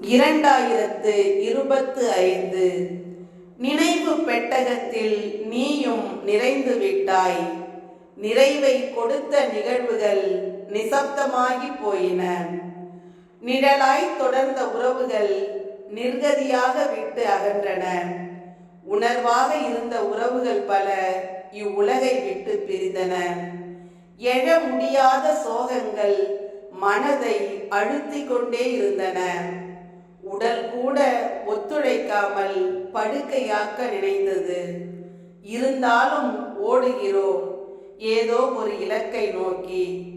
2025 நினைவு பெட்டகத்தில் நீயும் நிறைந்து விட்டாய். நிறைவை கொடுத்த நிகழ்வுகள் நிசப்தமாகி போயின. நிழலாய் தொடர்ந்த உறவுகள் நிர்கதியாக விட்டு அகன்றன. உணர்வாக இருந்த உறவுகள் பல இவ்வுலகை விட்டு பிரிந்தன. எழ முடியாத சோகங்கள் மனதை அழுத்தி கொண்டே இருந்தன. உடல் கூட ஒத்துழைக்காமல் படுக்கையாக்க நினைந்தது. இருந்தாலும் ஓடுகிறோம் ஏதோ ஒரு இலக்கை நோக்கி.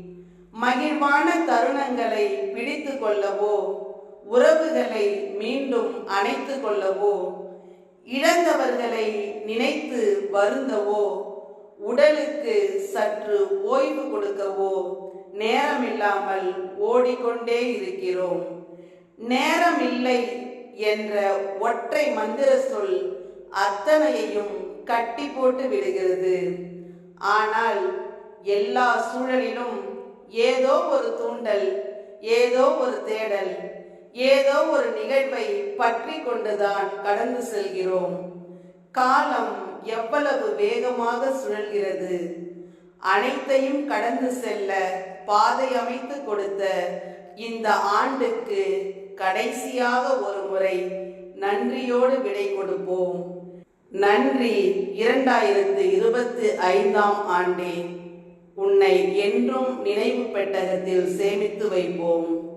மகிழ்வான தருணங்களை பிடித்து கொள்ளவோ, உறவுகளை மீண்டும் அணைத்து கொள்ளவோ, இழந்தவர்களை நினைத்து வருந்தவோ, உடலுக்கு சற்று ஓய்வு கொடுக்கவோ நேரமில்லாமல் ஓடிக்கொண்டே இருக்கிறோம். நேரமில்லை என்ற ஒற்றை மந்திர சொல் அத்தனையையும் கட்டி போட்டு விடுகிறது. ஆனால் எல்லா சூழலிலும் ஏதோ ஒரு தூண்டல், ஏதோ ஒரு தேடல், ஏதோ ஒரு நிகழ்வை பற்றி கொண்டுதான் கடந்து செல்கிறோம். காலம் எவ்வளவு வேகமாக சுழல்கிறது. அனைத்தையும் கடந்து செல்ல பாதை அமைத்து கொடுத்த இந்த ஆண்டுக்கு கடைசியாக ஒரு முறை நன்றியோடு விடை கொடுப்போம். நன்றி 2025 ஆண்டே. உன்னை என்றும் நினைவு பெட்டகத்தில் சேமித்து வைப்போம்.